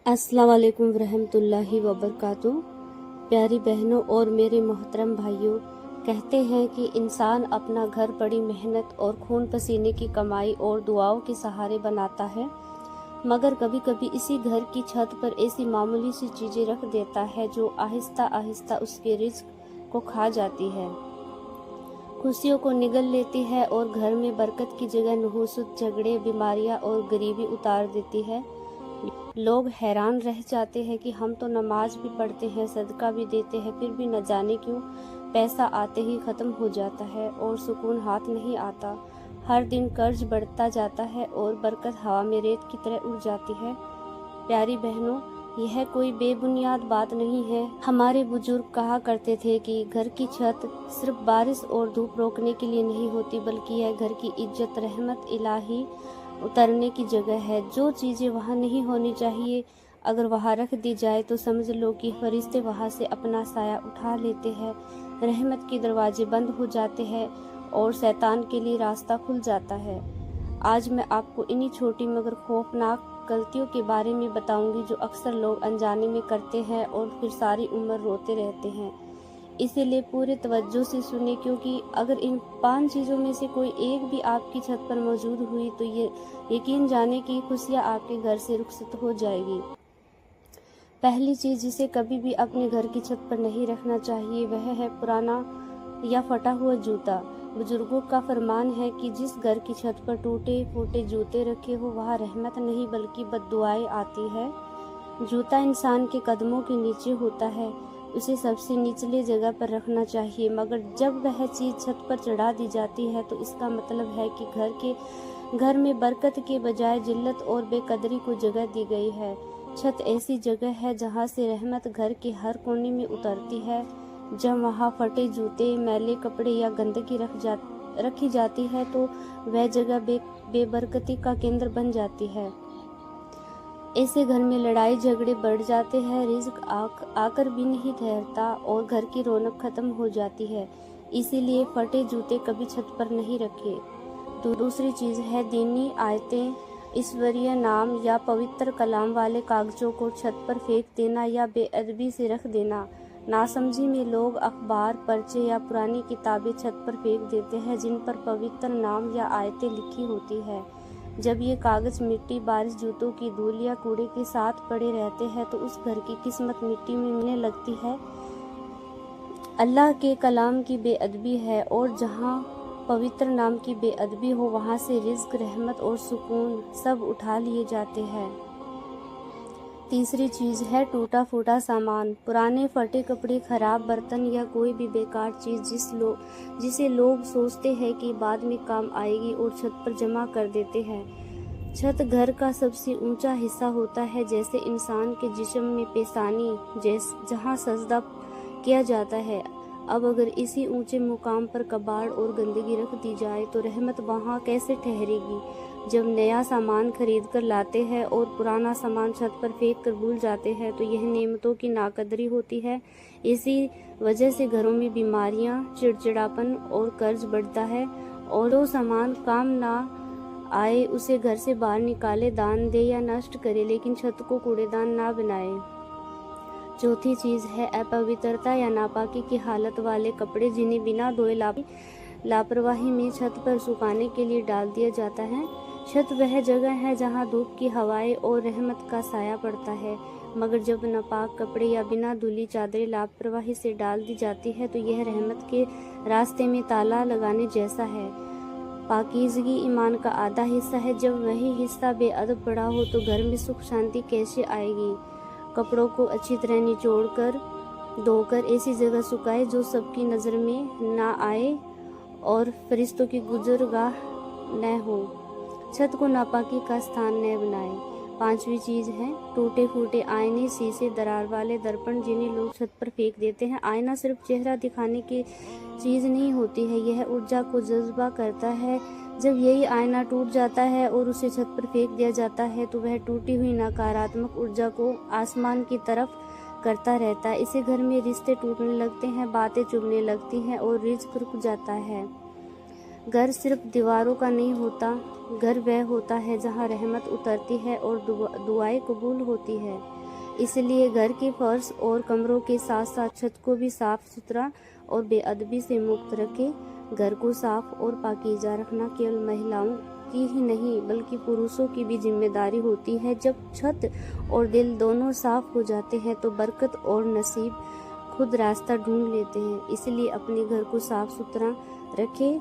अस्सलाम वालेकुम रहमतुल्लाहि वबरकातुह। प्यारी बहनों और मेरे मोहतरम भाइयों, कहते हैं कि इंसान अपना घर बड़ी मेहनत और खून पसीने की कमाई और दुआओं के सहारे बनाता है, मगर कभी कभी इसी घर की छत पर ऐसी मामूली सी चीज़ें रख देता है जो आहिस्ता आहिस्ता उसके रिज्क को खा जाती है, खुशियों को निगल लेती है और घर में बरकत की जगह नहुसत, झगड़े, बीमारियां और गरीबी उतार देती है। लोग हैरान रह जाते हैं कि हम तो नमाज भी पढ़ते हैं, सदका भी देते हैं, फिर भी न जाने क्यों पैसा आते ही ख़त्म हो जाता है और सुकून हाथ नहीं आता। हर दिन कर्ज बढ़ता जाता है और बरकत हवा में रेत की तरह उड़ जाती है। प्यारी बहनों, यह कोई बेबुनियाद बात नहीं है। हमारे बुजुर्ग कहा करते थे कि घर की छत सिर्फ बारिश और धूप रोकने के लिए नहीं होती, बल्कि यह घर की इज्जत, रहमत इलाही उतरने की जगह है। जो चीज़ें वहाँ नहीं होनी चाहिए, अगर वहाँ रख दी जाए तो समझ लो कि फरिश्ते वहाँ से अपना साया उठा लेते हैं, रहमत के दरवाजे बंद हो जाते हैं और शैतान के लिए रास्ता खुल जाता है। आज मैं आपको इन्हीं छोटी मगर खौफनाक गलतियों के बारे में बताऊंगी जो अक्सर लोग अनजाने में करते हैं और फिर सारी उम्र रोते रहते हैं। इसीलिए पूरे तवज्जो से सुने, क्योंकि अगर इन 5 चीज़ों में से कोई एक भी आपकी छत पर मौजूद हुई तो ये यकीन जाने कि खुशियाँ आपके घर से रुखसत हो जाएगी। पहली चीज़ जिसे कभी भी अपने घर की छत पर नहीं रखना चाहिए वह है पुराना या फटा हुआ जूता। बुजुर्गों का फरमान है कि जिस घर की छत पर टूटे फूटे जूते रखे हो वहाँ रहमत नहीं बल्कि बद्दुआएं आती है। जूता इंसान के कदमों के नीचे होता है, उसे सबसे निचले जगह पर रखना चाहिए, मगर जब वह चीज़ छत पर चढ़ा दी जाती है तो इसका मतलब है कि घर में बरकत के बजाय जिल्लत और बेकदरी को जगह दी गई है। छत ऐसी जगह है जहाँ से रहमत घर के हर कोने में उतरती है। जब वहाँ फटे जूते, मैले कपड़े या गंदगी रखी जाती है तो वह जगह बेबरकती का केंद्र बन जाती है। ऐसे घर में लड़ाई झगड़े बढ़ जाते हैं, रिज्क आकर भी नहीं ठहरता और घर की रौनक खत्म हो जाती है। इसीलिए फटे जूते कभी छत पर नहीं रखे। तो दूसरी चीज़ है दीनी आयतें, ईश्वरीय नाम या पवित्र कलाम वाले कागजों को छत पर फेंक देना या बेअदबी से रख देना। नासमझी में लोग अखबार, पर्चे या पुरानी किताबें छत पर फेंक देते हैं जिन पर पवित्र नाम या आयतें लिखी होती है। जब ये कागज मिट्टी, बारिश, जूतों की धूल या कूड़े के साथ पड़े रहते हैं तो उस घर की किस्मत मिट्टी में मिलने लगती है। अल्लाह के कलाम की बेअदबी है और जहाँ पवित्र नाम की बेअदबी हो वहाँ से रिज्क, रहमत और सुकून सब उठा लिए जाते हैं। तीसरी चीज़ है टूटा फूटा सामान, पुराने फटे कपड़े, खराब बर्तन या कोई भी बेकार चीज़ जिसे लोग सोचते हैं कि बाद में काम आएगी और छत पर जमा कर देते हैं। छत घर का सबसे ऊंचा हिस्सा होता है, जैसे इंसान के जिस्म में पेशानी जहाँ सजदा किया जाता है। अब अगर इसी ऊंचे मुकाम पर कबाड़ और गंदगी रख दी जाए तो रहमत वहाँ कैसे ठहरेगी। जब नया सामान खरीद कर लाते हैं और पुराना सामान छत पर फेंक कर भूल जाते हैं तो यह नेमतों की नाकदरी होती है। इसी वजह से घरों में बीमारियां, चिड़चिड़ापन और कर्ज बढ़ता है। और जो सामान काम ना आए उसे घर से बाहर निकाले, दान दे या नष्ट करे, लेकिन छत को कूड़ेदान ना बनाए। चौथी चीज़ है अपवित्रता या नापाकी की हालत वाले कपड़े जिन्हें बिना धोए लापरवाही में छत पर सुखाने के लिए डाल दिया जाता है। छत वह जगह है जहाँ धूप की हवाएं और रहमत का साया पड़ता है, मगर जब नापाक कपड़े या बिना धुली चादरें लापरवाही से डाल दी जाती है तो यह रहमत के रास्ते में ताला लगाने जैसा है। पाकीज़गी ईमान का आधा हिस्सा है, जब वही हिस्सा बेअदब पड़ा हो तो घर में सुख शांति कैसे आएगी। कपड़ों को अच्छी तरह निचोड़ कर धोकर ऐसी जगह सुखाए जो सबकी नज़र में ना आए और फरिश्तों की गुजरगाह न हो। छत को नापाकी का स्थान न बनाए। पांचवी चीज़ है टूटे फूटे आईने, शीशे, दरार वाले दर्पण जिन्हें लोग छत पर फेंक देते हैं। आईना सिर्फ चेहरा दिखाने की चीज़ नहीं होती है, यह ऊर्जा को जज्बा करता है। जब यही आईना टूट जाता है और उसे छत पर फेंक दिया जाता है तो वह टूटी हुई नकारात्मक ऊर्जा को आसमान की तरफ करता रहता है। इसे घर में रिश्ते टूटने लगते हैं, बातें चुभने लगती हैं और रिज्क रुक जाता है। گھر صرف دیواروں کا نہیں ہوتا، گھر وہ ہوتا ہے جہاں رحمت اترتی ہے اور دعائیں قبول ہوتی ہے۔ اس لیے گھر کے فرش اور کمروں کے ساتھ ساتھ چھت کو بھی صاف ستھرا اور بے ادبی سے مکت رکھیں۔ گھر کو صاف اور پاکیزہ رکھنا کیول مہیلاؤں کی ہی نہیں بلکہ پروشوں کی بھی ذمہ داری ہوتی ہے۔ جب چھت اور دل دونوں صاف ہو جاتے ہیں تو برکت اور نصیب خود راستہ ڈھونڈ لیتے ہیں۔ اس لیے اپنے گھر کو صاف ستھرا رکھیں۔